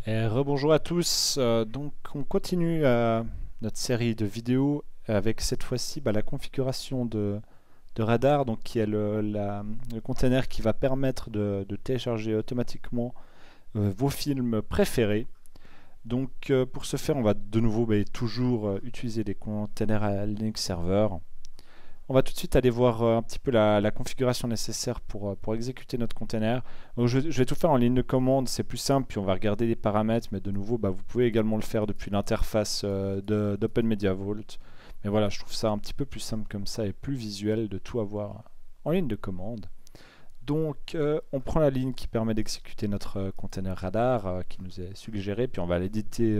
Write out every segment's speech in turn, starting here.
Et rebonjour à tous. Donc on continue notre série de vidéos avec cette fois-ci la configuration de Radar, donc qui est le container qui va permettre de télécharger automatiquement vos films préférés. Donc pour ce faire, on va de nouveau toujours utiliser des containers à Linux Server. On va tout de suite aller voir un petit peu la configuration nécessaire pour exécuter notre container. Donc je vais tout faire en ligne de commande, c'est plus simple, puis on va regarder les paramètres, mais de nouveau, vous pouvez également le faire depuis l'interface d'OpenMediaVault. Mais voilà, je trouve ça un petit peu plus simple comme ça et plus visuel de tout avoir en ligne de commande. Donc on prend la ligne qui permet d'exécuter notre container radar qui nous est suggéré, puis on va l'éditer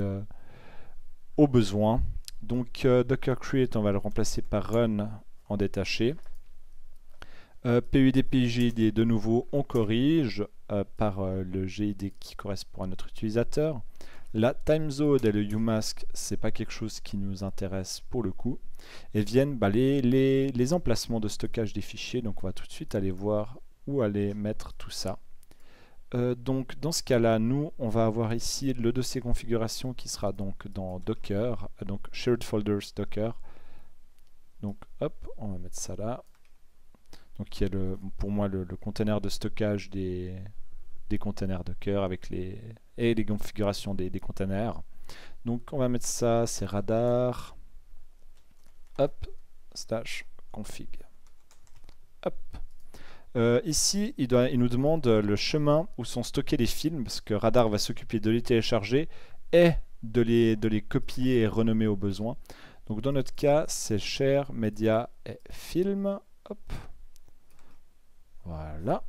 au besoin. Donc Docker create, on va le remplacer par run en détaché. PUD, PIGID, de nouveau, on corrige par le GID qui correspond à notre utilisateur. La timezone et le umask, c'est pas quelque chose qui nous intéresse pour le coup. Et viennent les emplacements de stockage des fichiers. Donc on va tout de suite aller voir où aller mettre tout ça. Donc dans ce cas-là, nous, on va avoir ici le dossier configuration qui sera donc dans Docker, donc Shared Folders Docker. Donc hop, on va mettre ça là. Donc il y a pour moi le container de stockage des containers Docker avec les configurations des containers. Donc on va mettre ça, c'est radar. Hop, slash config. Hop. Ici, il nous demande le chemin où sont stockés les films, parce que Radar va s'occuper de les télécharger et de les copier et renommer au besoin. Donc dans notre cas, c'est share, media et film. Hop. Voilà.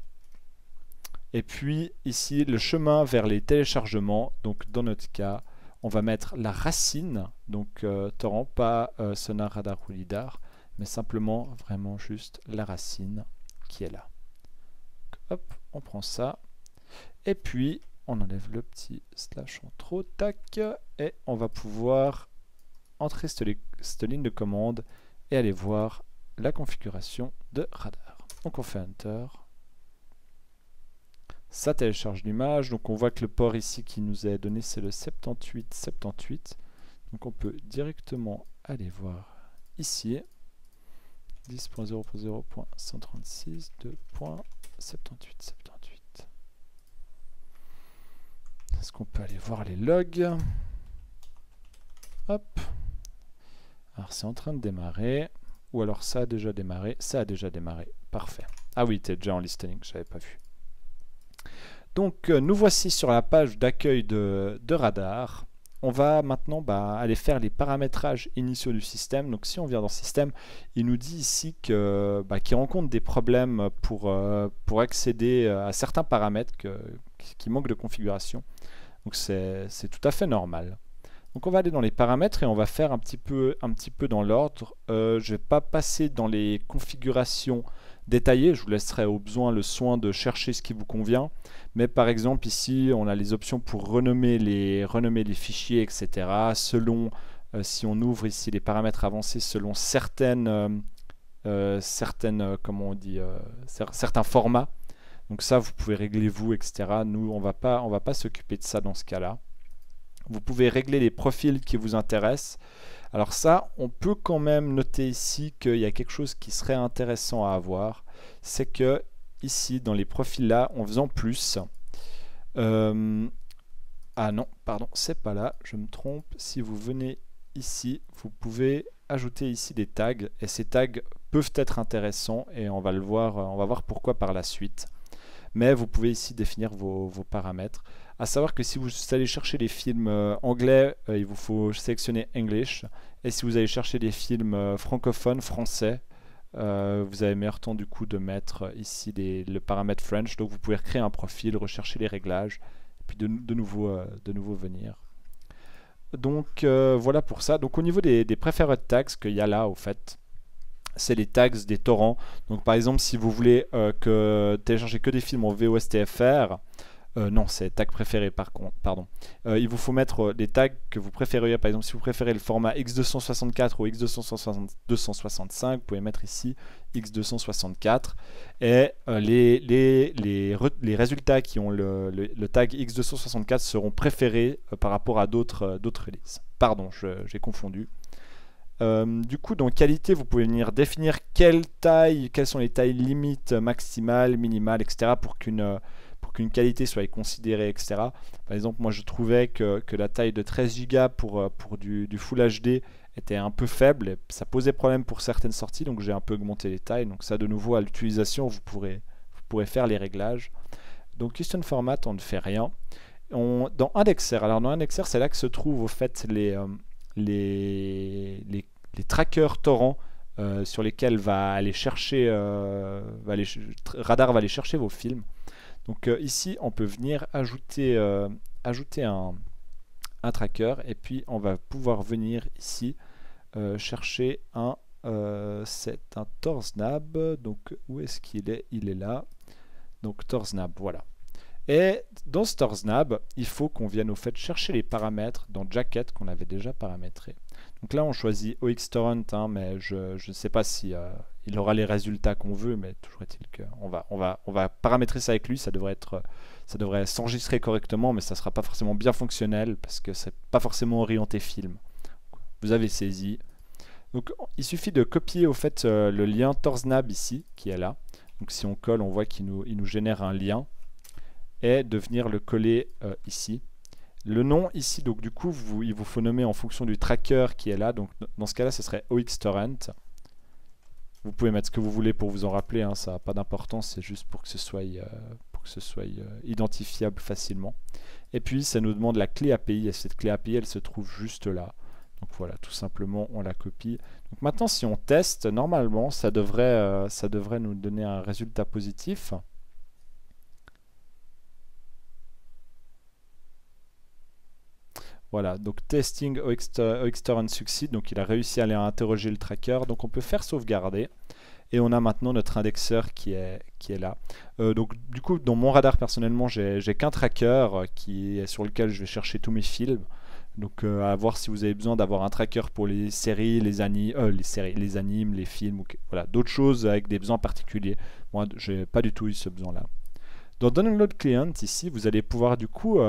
Et puis ici, le chemin vers les téléchargements. Donc dans notre cas, on va mettre la racine. Donc torrent, pas sonar, radar ou lidar, mais simplement vraiment juste la racine qui est là. Donc, hop, on prend ça. Et puis, on enlève le petit slash en trop, tac. Et on va pouvoir entrer cette ligne de commande et aller voir la configuration de radar. Donc on fait Enter. Ça télécharge l'image. Donc on voit que le port ici qui nous est donné, c'est le 7878. Donc on peut directement aller voir ici 10.0.0.136.2.7878. Est-ce qu'on peut aller voir les logs? Hop. Alors c'est en train de démarrer. Ou alors ça a déjà démarré. Ça a déjà démarré. Parfait. Ah oui, tu es déjà en listening, je n'avais pas vu. Donc nous voici sur la page d'accueil de Radar. On va maintenant aller faire les paramétrages initiaux du système. Donc si on vient dans Système, il nous dit ici qu'il rencontre des problèmes pour accéder à certains paramètres qui manquent de configuration. Donc c'est tout à fait normal. Donc on va aller dans les paramètres et on va faire un petit peu dans l'ordre. Je ne vais pas passer dans les configurations détaillées, je vous laisserai au besoin le soin de chercher ce qui vous convient. Mais par exemple ici, on a les options pour renommer les fichiers, etc. Selon, si on ouvre ici les paramètres avancés, selon certains formats. Donc ça, vous pouvez régler vous, etc. Nous, on va pas s'occuper de ça dans ce cas-là. Vous pouvez régler les profils qui vous intéressent. Alors ça, on peut quand même noter ici qu'il y a quelque chose qui serait intéressant à avoir. C'est que ici, dans les profils là, en faisant plus... ah non, pardon, c'est pas là, je me trompe. Si vous venez ici, vous pouvez ajouter ici des tags. Et ces tags peuvent être intéressants et on va le voir, on va voir pourquoi par la suite. Mais vous pouvez ici définir vos paramètres. À savoir que si vous allez chercher des films anglais, il vous faut sélectionner English. Et si vous allez chercher des films francophones, français, vous avez meilleur temps du coup de mettre ici le paramètre French. Donc vous pouvez recréer un profil, rechercher les réglages, et puis de nouveau venir. Donc voilà pour ça. Donc au niveau des preferred tags qu'il y a là au fait, c'est les tags des torrents. Donc par exemple si vous voulez télécharger que des films en VOSTFR, Non, c'est tag préféré par contre, pardon. Il vous faut mettre des tags que vous préférez. Par exemple, si vous préférez le format X264 ou X265, vous pouvez mettre ici X264. Et les résultats qui ont le tag X264 seront préférés par rapport à d'autres releases. Pardon, j'ai confondu. Du coup, dans qualité, vous pouvez venir définir quelles sont les tailles limites maximales, minimales, etc. pour qu'une qualité soit considérée, etc. Par exemple, moi je trouvais que la taille de 13 Go pour du Full HD était un peu faible et ça posait problème pour certaines sorties, donc j'ai un peu augmenté les tailles. Donc ça, de nouveau, à l'utilisation, vous pourrez faire les réglages. Donc Custom Format, on ne fait rien. Dans Indexer, alors dans Indexer, c'est là que se trouvent au fait les trackers torrents sur lesquels va aller chercher, Radar va aller chercher vos films. Donc ici, on peut venir ajouter un tracker et puis on va pouvoir venir ici chercher c'est un TorsNab. Donc où est-ce qu'il est? Il est là. Donc TorsNab, voilà. Et dans ce TorsNab, il faut qu'on vienne au fait chercher les paramètres dans Jacket qu'on avait déjà paramétré. Donc là, on choisit OXTorrent, hein, mais je ne sais pas si il aura les résultats qu'on veut, mais toujours est-il qu'on on va paramétrer ça avec lui. Ça devrait s'enregistrer correctement, mais ça ne sera pas forcément bien fonctionnel parce que c'est pas forcément orienté film. Vous avez saisi. Donc il suffit de copier au fait le lien TorsNab ici, qui est là. Donc si on colle, on voit qu'il nous génère un lien et de venir le coller ici. Le nom ici, donc du coup, il vous faut nommer en fonction du tracker qui est là. Donc dans ce cas-là, ce serait OXTorrent. Vous pouvez mettre ce que vous voulez pour vous en rappeler, hein, ça n'a pas d'importance, c'est juste pour que ce soit, identifiable facilement. Et puis ça nous demande la clé API, et cette clé API, elle se trouve juste là. Donc voilà, tout simplement, on la copie. Donc maintenant, si on teste, normalement, ça devrait nous donner un résultat positif. Voilà, donc testing OXTorrent succeed, donc il a réussi à aller interroger le tracker, donc on peut faire sauvegarder. Et on a maintenant notre indexeur qui est là. Donc du coup, dans mon radar personnellement, j'ai qu'un tracker sur lequel je vais chercher tous mes films. Donc à voir si vous avez besoin d'avoir un tracker pour les séries, les animes, les films, voilà, d'autres choses avec des besoins particuliers. Moi, j'ai pas du tout eu ce besoin-là. Dans Download Client, ici, vous allez pouvoir du coup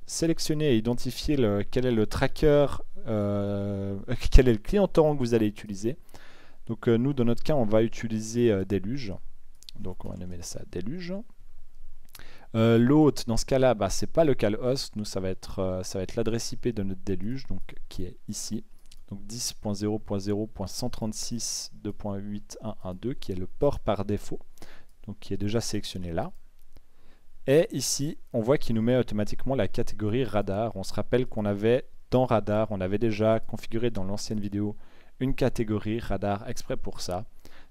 sélectionner et identifier quel est le tracker, quel est le client torrent que vous allez utiliser. Donc nous, dans notre cas, on va utiliser Deluge. Donc on va nommer ça Deluge. L'autre, dans ce cas-là, c'est pas localhost. Nous, ça va être l'adresse IP de notre Deluge, donc qui est ici. Donc 10.0.0.136.2.8112, qui est le port par défaut, donc qui est déjà sélectionné là. Et ici, on voit qu'il nous met automatiquement la catégorie radar. On se rappelle qu'on avait dans radar, on avait déjà configuré dans l'ancienne vidéo une catégorie radar exprès pour ça.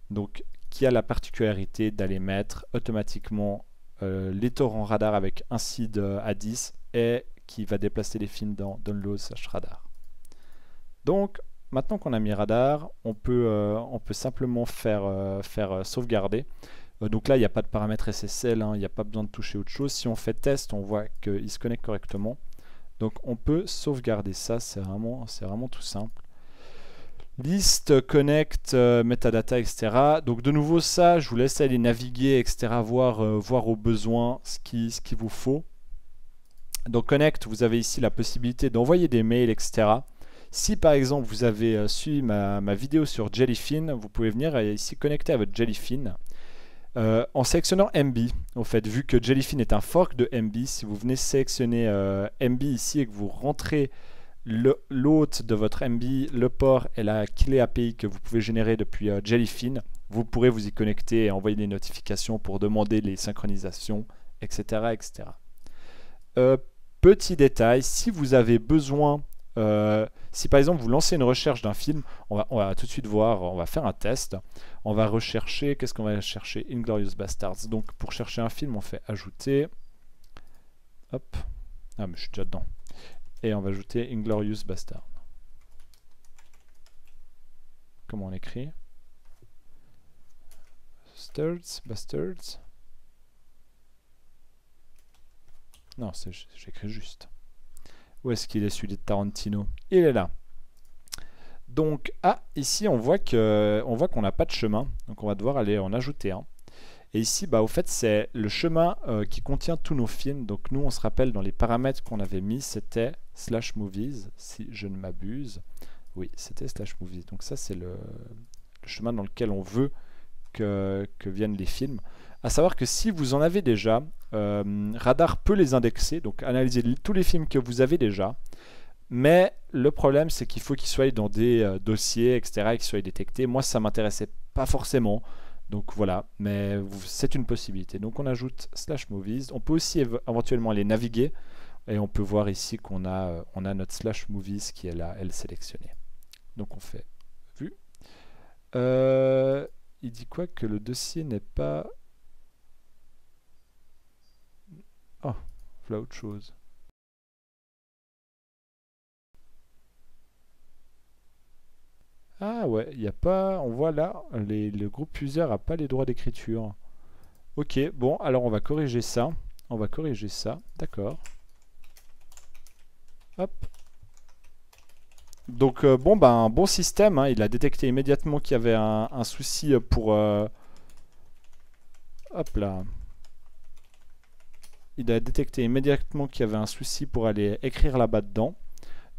Donc, qui a la particularité d'aller mettre automatiquement les torrents radar avec un seed à 10 et qui va déplacer les films dans download/radar. Donc, maintenant qu'on a mis radar, on peut simplement faire sauvegarder. Donc là, il n'y a pas de paramètre SSL, hein, il n'y a pas besoin de toucher autre chose. Si on fait test, on voit qu'il se connecte correctement. Donc on peut sauvegarder ça, c'est vraiment tout simple. Liste, connect, metadata, etc. Donc de nouveau ça, je vous laisse aller naviguer, etc. Voir au besoin ce qu'il vous faut. Dans connect, vous avez ici la possibilité d'envoyer des mails, etc. Si par exemple vous avez suivi ma vidéo sur Jellyfin, vous pouvez venir ici connecter à votre Jellyfin. En sélectionnant MB, en fait, vu que Jellyfin est un fork de MB, si vous venez sélectionner MB ici et que vous rentrez l'hôte de votre MB, le port et la clé API que vous pouvez générer depuis Jellyfin, vous pourrez vous y connecter et envoyer des notifications pour demander les synchronisations, etc. etc. Petit détail, si vous avez besoin, si par exemple vous lancez une recherche d'un film, on va tout de suite voir, on va faire un test. On va rechercher, qu'est-ce qu'on va chercher? Inglourious Basterds. Donc pour chercher un film, on fait ajouter. Hop. Ah mais je suis déjà dedans. Et on va ajouter Inglourious Basterds. Comment on écrit? Bastards. Non, j'écris juste. Où est-ce qu'il est celui de Tarantino? Il est là. Donc, ici on voit qu'on n'a pas de chemin. Donc on va devoir aller en ajouter un. Et ici, au fait, c'est le chemin qui contient tous nos films. Donc nous, on se rappelle dans les paramètres qu'on avait mis, c'était /movies, si je ne m'abuse. Oui, c'était /movies. Donc ça, c'est le chemin dans lequel on veut que viennent les films. À savoir que si vous en avez déjà, Radar peut les indexer, donc analyser tous les films que vous avez déjà. Mais le problème, c'est qu'il faut qu'ils soient dans des dossiers, etc., et qu'ils soient détectés. Moi, ça m'intéressait pas forcément. Donc voilà, mais c'est une possibilité. Donc on ajoute /movies. On peut aussi éventuellement aller naviguer. Et on peut voir ici qu'on a, notre /movies qui est là, elle sélectionnée. Donc on fait vue. Il dit quoi? Que le dossier n'est pas... Oh, voilà autre chose. Ah ouais, il n'y a pas... On voit là, le groupe user n'a pas les droits d'écriture. Ok, bon, alors on va corriger ça. On va corriger ça, d'accord. Hop. Donc bon, un bon système, hein. Il a détecté immédiatement qu'il y avait un souci pour... Hop là. Il a détecté immédiatement qu'il y avait un souci pour aller écrire là-bas dedans.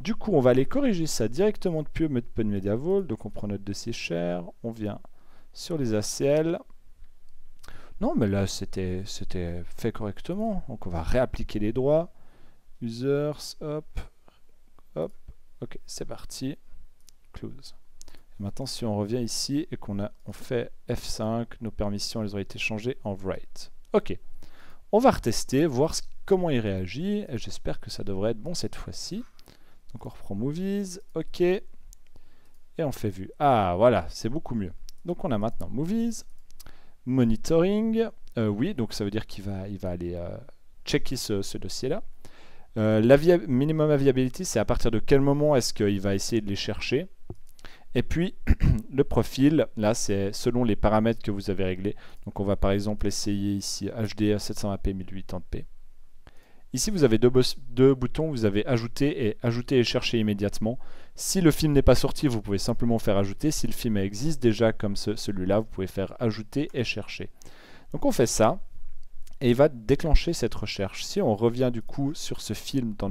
Du coup, on va aller corriger ça directement depuis OpenMediaVault. Donc on prend notre dossier share, on vient sur les ACL. Non, mais là, c'était fait correctement. Donc on va réappliquer les droits. Users, hop, hop. Ok, c'est parti. Close. Et maintenant, si on revient ici et qu'on fait F5, nos permissions, elles ont été changées en write. Ok. On va retester, voir comment il réagit. Et j'espère que ça devrait être bon cette fois-ci. Donc on reprend Movies, ok. Et on fait vue. Ah, voilà, c'est beaucoup mieux. Donc on a maintenant Movies, Monitoring. Oui, donc ça veut dire qu'il va aller checker ce dossier-là. Minimum Viability, c'est à partir de quel moment est-ce qu'il va essayer de les chercher. Et puis, le profil, là, c'est selon les paramètres que vous avez réglés. Donc on va par exemple essayer ici HD 720p 1080p. Ici, vous avez deux boutons, vous avez ajouter et chercher immédiatement. Si le film n'est pas sorti, vous pouvez simplement faire ajouter. Si le film existe déjà comme celui-là, vous pouvez faire ajouter et chercher. Donc on fait ça, et il va déclencher cette recherche. Si on revient du coup sur ce film dans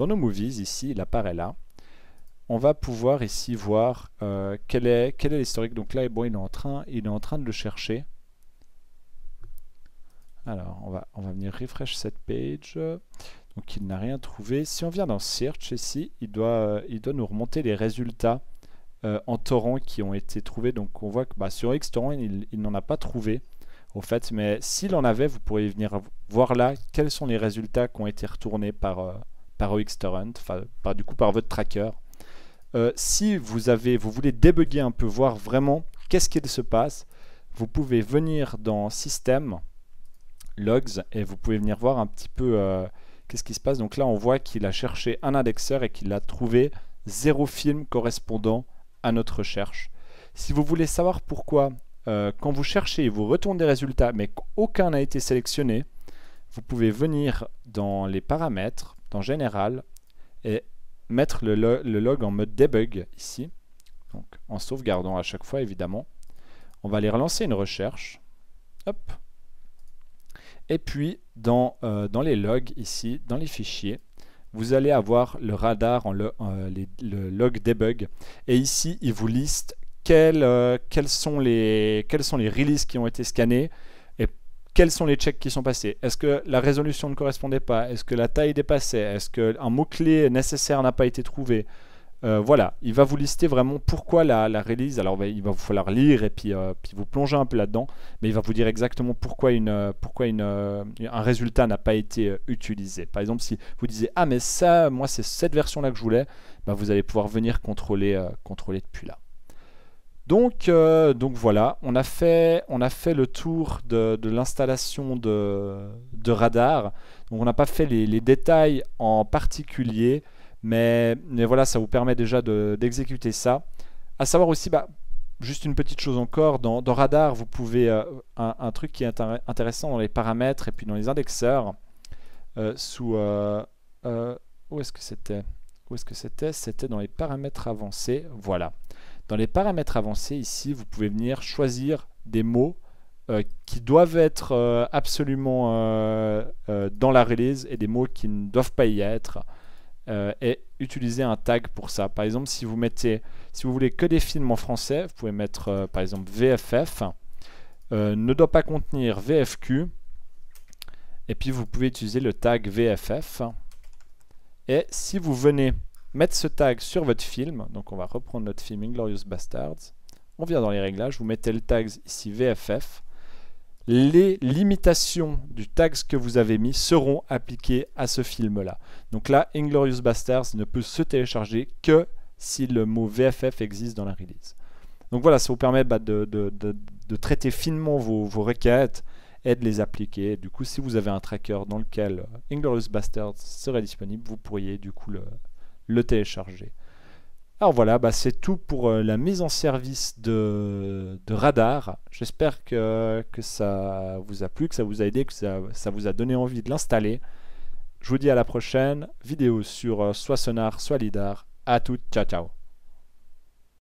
nos movies, ici, il apparaît là. On va pouvoir ici voir quel est l'historique. Donc là, bon, il est en train de le chercher. Alors, on va venir refresh cette page. Donc, il n'a rien trouvé. Si on vient dans Search ici, il doit nous remonter les résultats en torrent qui ont été trouvés. Donc, on voit que sur xTorrent, il n'en a pas trouvé, au fait. Mais s'il en avait, vous pourriez venir voir là quels sont les résultats qui ont été retournés par xTorrent, enfin, du coup, par votre tracker. Si vous voulez débugger un peu, voir vraiment qu'est-ce qui se passe, vous pouvez venir dans Système, Logs, et vous pouvez venir voir un petit peu qu'est-ce qui se passe. Donc là, on voit qu'il a cherché un indexeur et qu'il a trouvé 0 film correspondant à notre recherche. Si vous voulez savoir pourquoi, quand vous cherchez, il vous retourne des résultats, mais qu'aucun n'a été sélectionné, vous pouvez venir dans les paramètres, dans Général, et mettre le log en mode debug ici, donc en sauvegardant à chaque fois évidemment. On va aller relancer une recherche. Hop. Et puis dans les logs ici, dans les fichiers, vous allez avoir le radar le log debug. Et ici, il vous liste quels sont les releases qui ont été scannés et quels sont les checks qui sont passés. Est-ce que la résolution ne correspondait pas? Est-ce que la taille dépassait? Est-ce qu'un mot-clé nécessaire n'a pas été trouvé? Voilà, il va vous lister vraiment pourquoi la release. Alors il va vous falloir lire et puis vous plonger un peu là-dedans, mais il va vous dire exactement pourquoi un résultat n'a pas été utilisé. Par exemple, si vous disiez « Ah mais ça, moi c'est cette version-là que je voulais », vous allez pouvoir venir contrôler depuis là. Donc voilà, on a fait le tour de l'installation de Radar. Donc on n'a pas fait les détails en particulier, mais voilà, ça vous permet déjà d'exécuter ça. À savoir aussi, juste une petite chose encore, dans Radar, vous pouvez, un truc qui est intéressant dans les paramètres et puis dans les indexeurs, sous... où est-ce que c'était? Où est-ce que c'était? C'était dans les paramètres avancés. Voilà. Dans les paramètres avancés, ici, vous pouvez venir choisir des mots qui doivent être absolument dans la release et des mots qui ne doivent pas y être. Et utiliser un tag pour ça. Par exemple, si vous voulez que des films en français, vous pouvez mettre par exemple VFF, ne doit pas contenir VFQ, et puis vous pouvez utiliser le tag VFF. Et si vous venez mettre ce tag sur votre film, donc on va reprendre notre film Inglourious Basterds, on vient dans les réglages, vous mettez le tag ici VFF, les limitations du tag que vous avez mis seront appliquées à ce film-là. Donc là, Inglourious Basterds ne peut se télécharger que si le mot VFF existe dans la release. Donc voilà, ça vous permet de traiter finement vos requêtes et de les appliquer. Du coup, si vous avez un tracker dans lequel Inglourious Basterds serait disponible, vous pourriez du coup le télécharger. Alors voilà, c'est tout pour la mise en service de Radar. J'espère que ça vous a plu, que ça vous a aidé, que ça vous a donné envie de l'installer. Je vous dis à la prochaine vidéo sur soit Sonar, soit Lidar. À toutes, ciao ciao.